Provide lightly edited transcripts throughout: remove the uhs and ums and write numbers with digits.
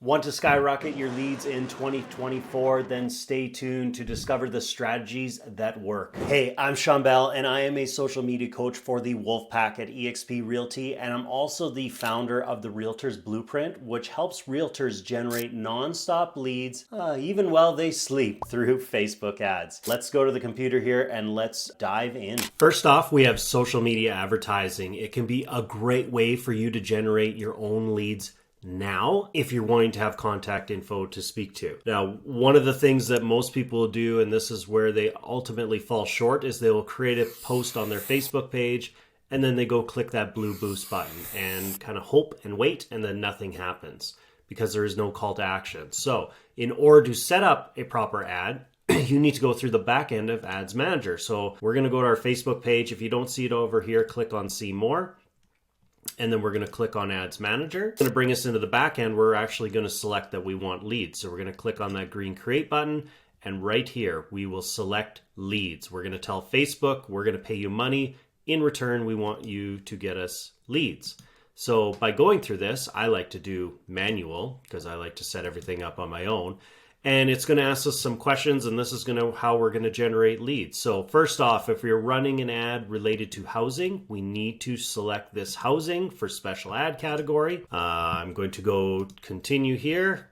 Want to skyrocket your leads in 2024? Then stay tuned to discover the strategies that work. Hey, I'm Shawn and I am a social media coach for the Wolfpack at eXp Realty, and I'm also the founder of the Realtors Blueprint, which helps realtors generate non-stop leads even while they sleep through Facebook ads. Let's go to the computer here and let's dive in. First off, we have social media advertising. It can be a great way for you to generate your own leads now if you're wanting to have contact info to speak to. Now, one of the things that most people do, and this is where they ultimately fall short, is they will create a post on their Facebook page and then they go click that blue boost button and kind of hope and wait, and then nothing happens because there is no call to action. So in order to set up a proper ad, you need to go through the back end of Ads Manager. So we're going to go to our Facebook page. If you don't see it over here, click on See More. And then we're going to click on Ads Manager. It's going to bring us into the back end. We're actually going to select that we want leads. So we're going to click on that green Create button. And right here, we will select leads. We're going to tell Facebook, we're going to pay you money. In return, we want you to get us leads. So by going through this, I like to do manual because I like to set everything up on my own. And it's going to ask us some questions, and this is going to how we're going to generate leads. So first off, if you're running an ad related to housing, we need to select this housing for special ad category. I'm going to go continue here.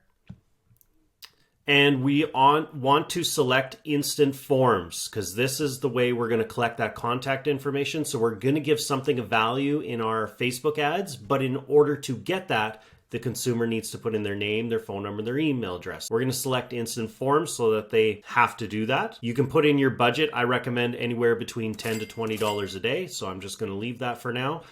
And we want to select instant forms because this is the way we're going to collect that contact information. So we're going to give something of value in our Facebook ads, but in order to get that, the consumer needs to put in their name, their phone number, their email address. We're going to select instant forms so that they have to do that. You can put in your budget. I recommend anywhere between $10 to $20 a day. So I'm just going to leave that for now.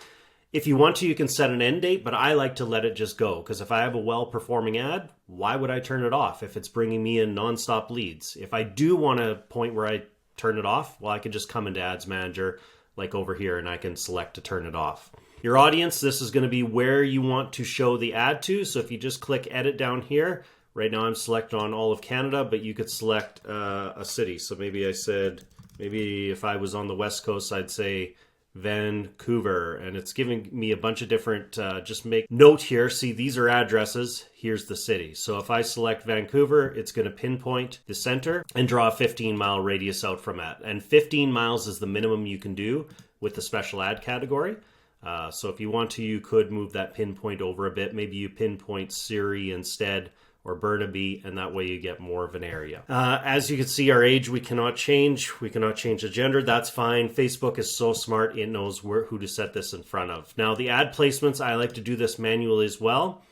If you want to, you can set an end date, but I like to let it just go because if I have a well-performing ad, why would I turn it off if it's bringing me in nonstop leads? If I do want a point where I turn it off, well, I can just come into Ads Manager like over here and I can select to turn it off. Your audience, this is going to be where you want to show the ad to. So if you just click edit down here, right now I'm selected on all of Canada, but you could select a city. So maybe if I was on the West Coast, I'd say Vancouver, and it's giving me a bunch of different, just make note here. See, these are addresses. Here's the city. So if I select Vancouver, it's going to pinpoint the center and draw a 15-mile radius out from that. And 15 miles is the minimum you can do with the special ad category. So if you want to, you could move that pinpoint over a bit. Maybe you pinpoint Surrey instead, or Burnaby, and that way you get more of an area. As you can see, our age we cannot change. We cannot change the gender. That's fine. Facebook is so smart, it knows who to set this in front of. Now the ad placements, I like to do this manually as well.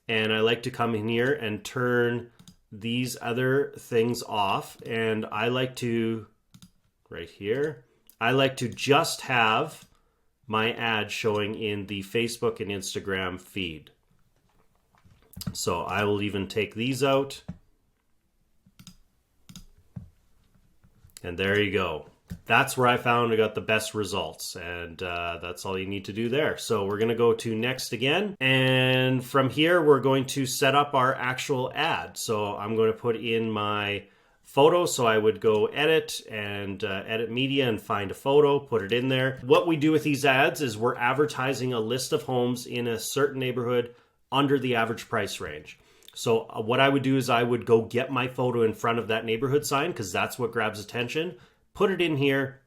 And I like to come in here and turn these other things off. And I like to, right here, I like to just have my ad showing in the Facebook and Instagram feed. So I will even take these out. And there you go. That's where I found I got the best results. And that's all you need to do there. So we're going to go to next again. And from here, we're going to set up our actual ad. So I'm going to put in my photo. So I would go edit and edit media and find a photo, put it in there. What we do with these ads is we're advertising a list of homes in a certain neighborhood under the average price range. So what I would do is I would go get my photo in front of that neighborhood sign because that's what grabs attention, put it in here,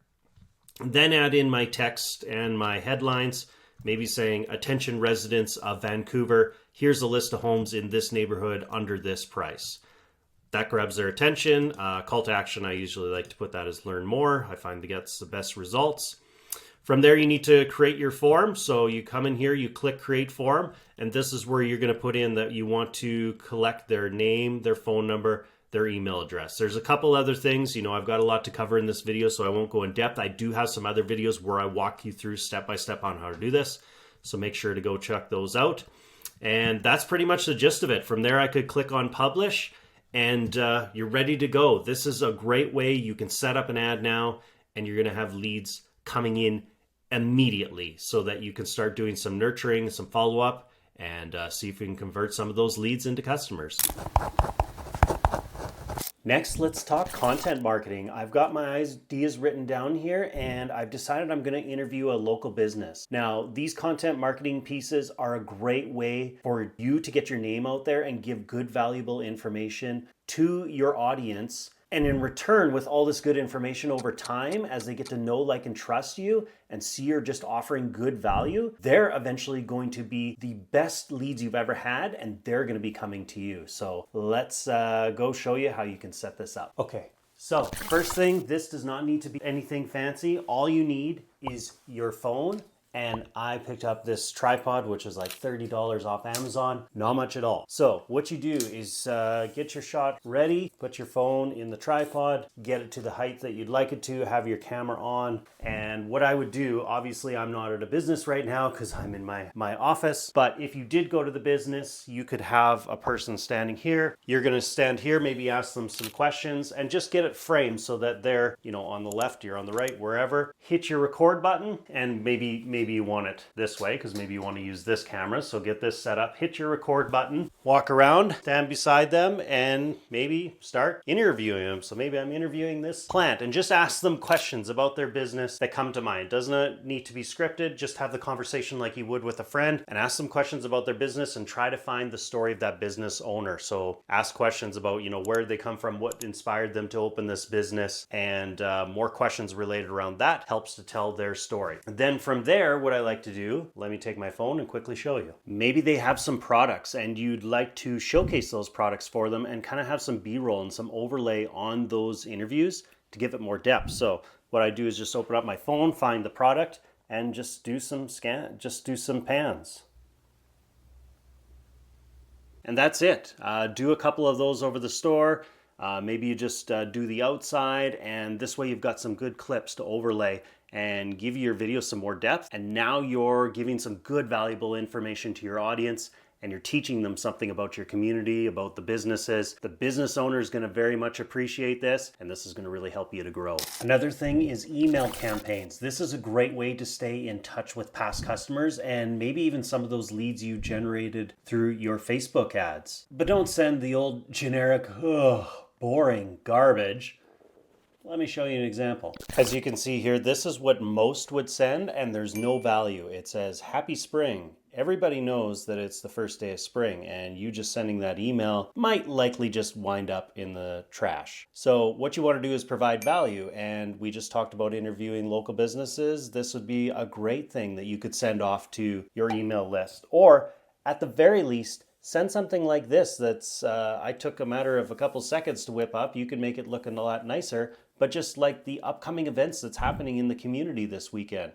then add in my text and my headlines, maybe saying attention residents of Vancouver, here's a list of homes in this neighborhood under this price. That grabs their attention. Call to action, I usually like to put that as learn more. I find that gets the best results. From there, you need to create your form. So you come in here, you click create form, and this is where you're going to put in that you want to collect their name, their phone number, their email address. There's a couple other things. I've got a lot to cover in this video, so I won't go in depth. I do have some other videos where I walk you through step by step on how to do this. So make sure to go check those out. And that's pretty much the gist of it. From there, I could click on publish, and you're ready to go. This is a great way you can set up an ad now, and you're going to have leads coming in immediately so that you can start doing some nurturing, some follow-up, and see if we can convert some of those leads into customers. Next, let's talk content marketing. I've got my ideas written down here and I've decided I'm going to interview a local business. Now, these content marketing pieces are a great way for you to get your name out there and give good, valuable information to your audience. And in return, with all this good information over time, as they get to know, like, and trust you and see you're just offering good value, they're eventually going to be the best leads you've ever had and they're going to be coming to you. So let's go show you how you can set this up. Okay, so first thing, this does not need to be anything fancy. All you need is your phone. And I picked up this tripod, which is like $30 off Amazon. Not much at all. So what you do is get your shot ready, put your phone in the tripod, get it to the height that you'd like it to, have your camera on. And what I would do, obviously I'm not at a business right now because I'm in my office, but if you did go to the business, you could have a person standing here. You're gonna stand here, maybe ask them some questions and just get it framed so that they're, on the left, you're on the right, wherever. Hit your record button and maybe you want it this way because maybe you want to use this camera. So get this set up, hit your record button, walk around, stand beside them and maybe start interviewing them. So maybe I'm interviewing this plant and just ask them questions about their business that come to mind. Doesn't need to be scripted. Just have the conversation like you would with a friend and ask them questions about their business and try to find the story of that business owner. So ask questions about, where did they come from? What inspired them to open this business? And more questions related around that helps to tell their story. And then from there, what I like to do, let me take my phone and quickly show you. Maybe they have some products and you'd like to showcase those products for them and kind of have some B-roll and some overlay on those interviews to give it more depth. So what I do is just open up my phone, find the product, and just do some pans. And that's it. Do a couple of those over the store. Maybe you just do the outside, and this way you've got some good clips to overlay and give your video some more depth. And now you're giving some good, valuable information to your audience and you're teaching them something about your community, about the businesses. The business owner is going to very much appreciate this, and this is going to really help you to grow. Another thing is email campaigns. This is a great way to stay in touch with past customers and maybe even some of those leads you generated through your Facebook ads. But don't send the old generic, boring garbage. Let me show you an example. As you can see here, this is what most would send and there's no value. It says, happy spring. Everybody knows that it's the first day of spring and you just sending that email might likely just wind up in the trash. So what you want to do is provide value, and we just talked about interviewing local businesses. This would be a great thing that you could send off to your email list, or at the very least, send something like this that's, I took a matter of a couple seconds to whip up. You can make it look a lot nicer, but just like the upcoming events that's happening in the community this weekend.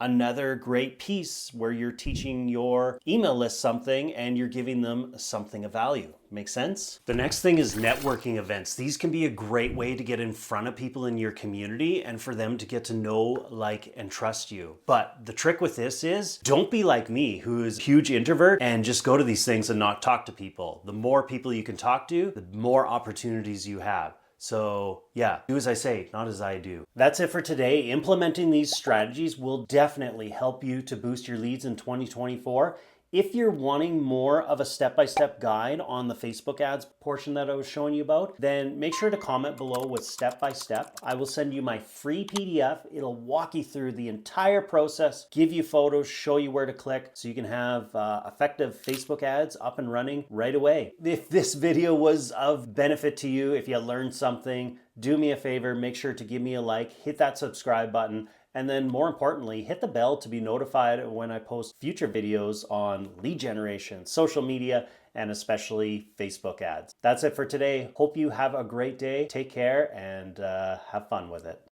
Another great piece where you're teaching your email list something and you're giving them something of value. Make sense? The next thing is networking events. These can be a great way to get in front of people in your community and for them to get to know, like, and trust you. But the trick with this is don't be like me, who is a huge introvert, and just go to these things and not talk to people. The more people you can talk to, the more opportunities you have. So yeah, do as I say, not as I do. That's it for today. Implementing these strategies will definitely help you to boost your leads in 2024. If you're wanting more of a step-by-step guide on the Facebook ads portion that I was showing you about, then make sure to comment below with step-by-step. I will send you my free PDF. It'll walk you through the entire process, give you photos, show you where to click so you can have effective Facebook ads up and running right away. If this video was of benefit to you, if you learned something, do me a favor, make sure to give me a like, hit that subscribe button, and then more importantly, hit the bell to be notified when I post future videos on lead generation, social media, and especially Facebook ads. That's it for today. Hope you have a great day. Take care and have fun with it.